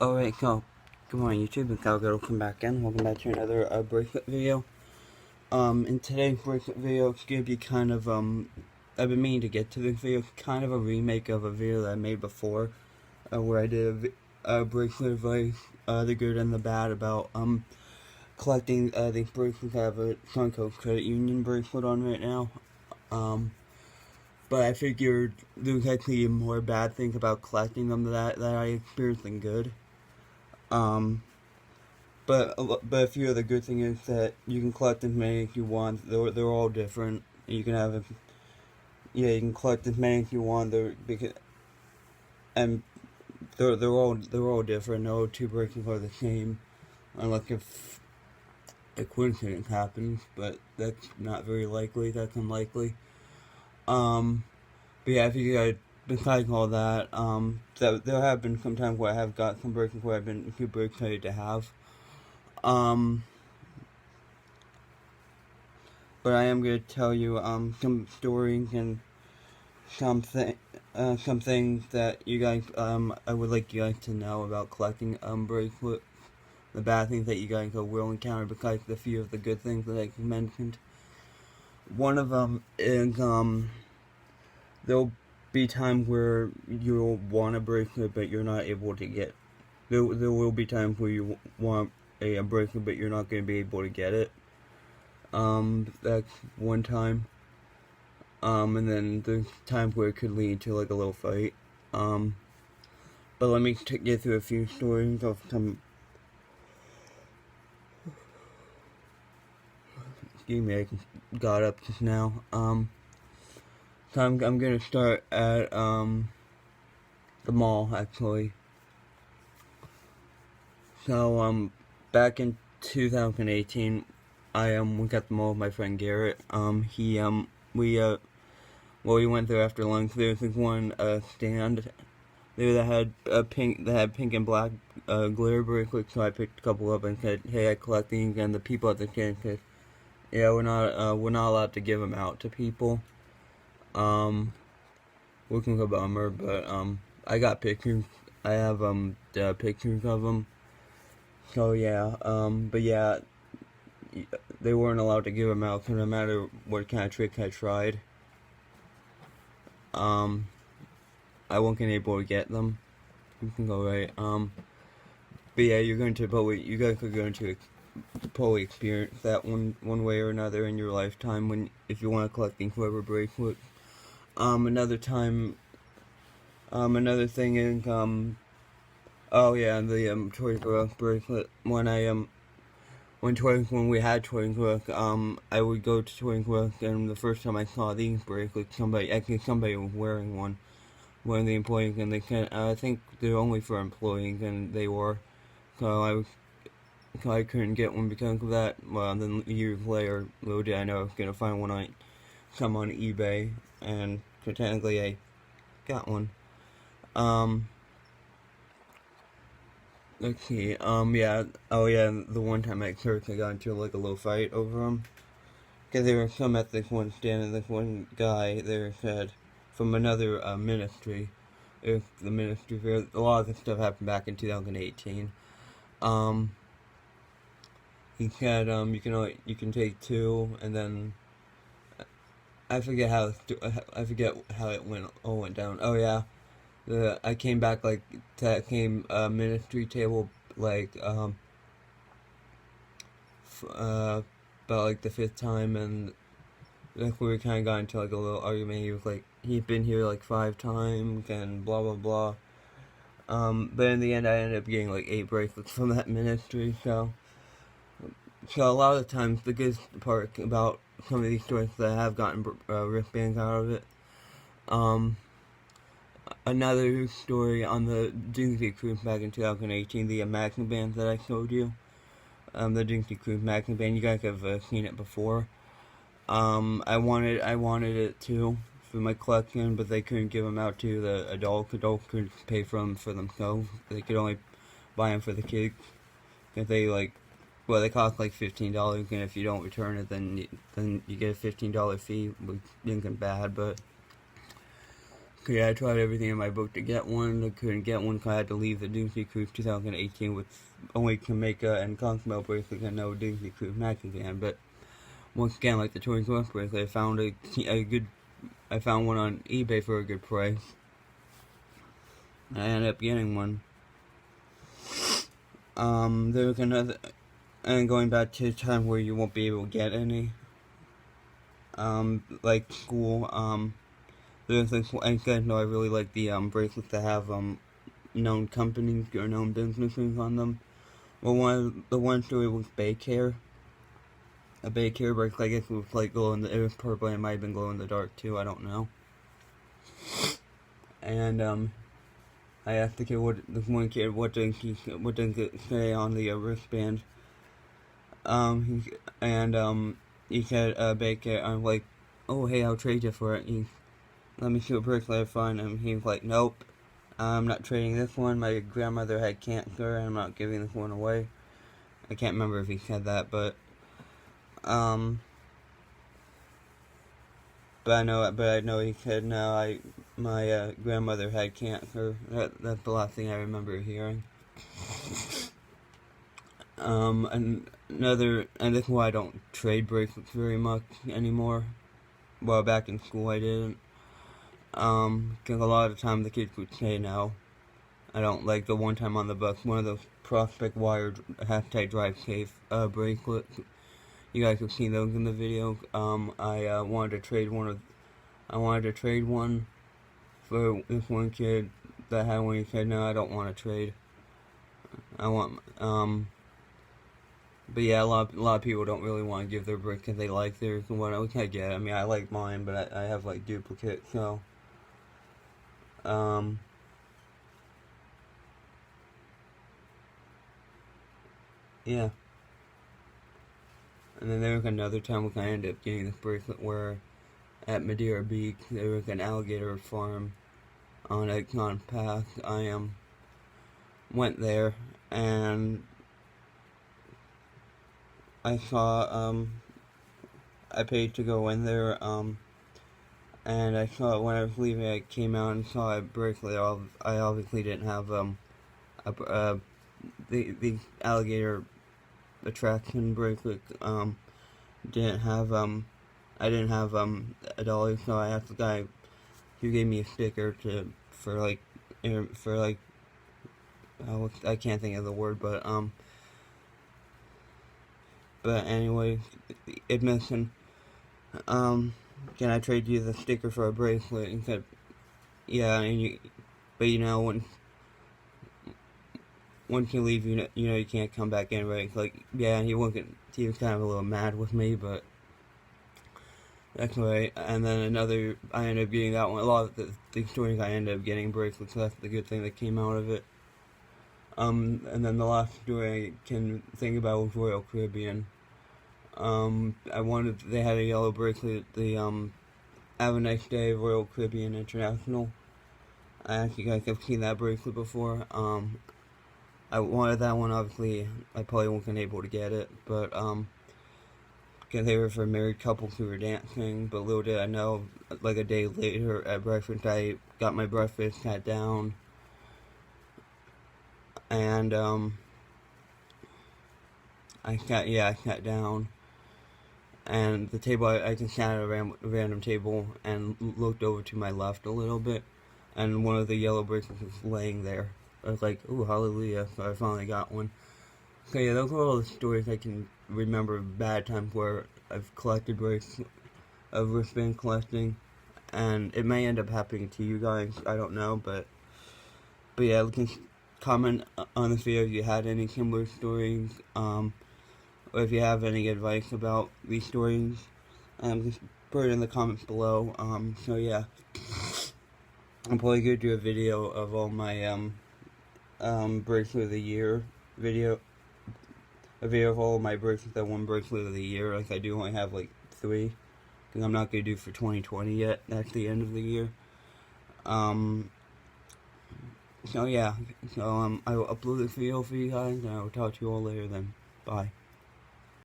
Alright, so, good morning YouTube, and welcome back in. Welcome back to another bracelet video. In today's bracelet video, it's gonna be kind of, I've been meaning to get to this video. It's kind of a remake of a video that I made before, where I did a bracelet advice, the good and the bad, about, collecting, these bracelets. I have a Suncoast Credit Union bracelet on right now. But I figured there's actually more bad things about collecting them that I experienced than good. But a few of the good thing is that you can collect as many as you want. They're all different. You can have you can collect as many as you want. And they're all different. No two bracelets are the same, unless if a coincidence happens. But that's not very likely. That's unlikely. But yeah, if you guys, besides all that, there have been some times where I have got some bracelets where I've been super excited to have. But I am going to tell you some stories and some things that you guys I would like you guys to know about collecting bracelets. The bad things that you guys will encounter, besides the few of the good things that I mentioned. One of them is there'll be times where you'll want a bracelet but you're not able to get. There will be times where you want a bracelet but you're not going to be able to get it. That's one time. And then there's times where it could lead to like a little fight. But let me get through a few stories of some. Excuse me, I got up just now. So I'm gonna start at the mall actually. So back in 2018, I went at the mall with my friend Garrett. We went there after lunch. There was this one stand there that had pink and black glitter bracelets. So I picked a couple up and said, "Hey, I collect these." And the people at the stand said, "Yeah, we're not allowed to give them out to people." Which was a bummer, but I got pictures. I have pictures of them. So yeah, but yeah, they weren't allowed to give them out, so no matter what kind of trick I tried, I wasn't able to get them. You can go right. But yeah, you guys are going to probably experience that one way or another in your lifetime if you want to collect these forever bracelets. Another time, another thing is, oh yeah, the Toys R Us bracelet. When we had Toys R Us, I would go to Toys R Us, and the first time I saw these bracelets, somebody was wearing one of the employees, and they said, I think they're only for employees, and they were, so I couldn't get one because of that. Well, then years later, little did I know I was gonna find one on eBay, and so technically I got one. Let's see, yeah, oh yeah, the one time at church I got into like a little fight over them. Because there were some at this one stand, and this one guy there said, from another ministry, if the ministry fair, a lot of this stuff happened back in 2018. He said, you can take two, and then, I forget how it all went down. Oh yeah. I came back like to that same ministry table like about like the fifth time, and like we kind of got into like a little argument. He was like, he'd been here like 5 times and blah blah blah. But in the end, I ended up getting like 8 bracelets from that ministry. So a lot of the times, the good part about some of these stories that I have gotten wristbands out of it. Another story on the Disney cruise back in 2018, the Magna band that I showed you. The Disney cruise Magna band, you guys have seen it before. I wanted it too for my collection, but they couldn't give them out to the adults. Adults couldn't pay for them for themselves. They could only buy them for the kids. If they they cost like $15, and if you don't return it, then you get a $15 fee, which isn't bad, but. Yeah, I tried everything in my book to get one. I couldn't get one because I had to leave the Doomsday Cruise 2018 with only Kameka and Cozumel bracelet and no Doomsday Cruise match again. But once again, like the Touring Club bracelet, I found I found one on eBay for a good price. I ended up getting one. There's another, and going back to a time where you won't be able to get any. Like school. There's like, I guys know I really like the bracelets that have known companies or known businesses on them. Well, the one story was Baycare. A Baycare bracelet, I guess it was like it was purple, it might have been glow in the dark too, I don't know. And I asked the kid this one kid what does it say on the wristband. He said Baycare. I'm like, oh hey, I'll trade you for it. Let me see what bracelet I find, and he's like, nope, I'm not trading this one. My grandmother had cancer, and I'm not giving this one away. I can't remember if he said that, but I know he said no. My grandmother had cancer. That's the last thing I remember hearing. And this is why I don't trade bracelets very much anymore. Well, back in school I didn't. Because a lot of the time the kids would say no. I don't like the one time on the bus, one of those Prospect Wired hashtag drive safe bracelets. You guys have seen those in the video. I wanted to trade one for this one kid that had one. He said, no, I don't want to trade. But yeah, a lot of people don't really want to give their bracelets because they like theirs and whatnot, which I get. I mean, I like mine, but I have like duplicates, so. Yeah. And then there was another time when I ended up getting this bracelet where at Madeira Beach there was an alligator farm on Exxon Pass. I went there and I saw I paid to go in there and I saw when I was leaving I came out and saw a bracelet. I obviously didn't have the alligator attraction bracelet didn't have I didn't have $1, so I asked the guy who gave me a sticker for I can't think of the word, but anyway, it mentioned can I trade you the sticker for a bracelet? He said yeah, but once you leave, you know you can't come back in, right? Like, yeah, he was kind of a little mad with me, but that's right. And then I ended up getting that one. A lot of the stories I ended up getting bracelets, so that's the good thing that came out of it. And then the last story I can think about was Royal Caribbean. They had a yellow bracelet, the Have a Nice Day Royal Caribbean International. I actually guys have seen that bracelet before. I wanted that one, obviously. I probably wasn't able to get it, but because they were for married couples who were dancing. But little did I know, like a day later at breakfast, I got my breakfast, sat down, and I sat down, and the table I just sat at a random table and looked over to my left a little bit, and one of the yellow bracelets was laying there. I was like, ooh, hallelujah, so I finally got one. So yeah, those are all the stories I can remember of bad times where I've collected bracelets, of wristband collecting, and it may end up happening to you guys, I don't know, but yeah, you can comment on this video if you had any similar stories, or if you have any advice about these stories, just put it in the comments below. So yeah, I'm probably gonna do a video of all my, bracelet of the year video. A video of all of my bracelets that won bracelet of the year. Like I do only have like 3. Because I'm not gonna do for 2020 yet. That's the end of the year. So yeah. So I will upload this video for you guys, and I will talk to you all later then. Bye.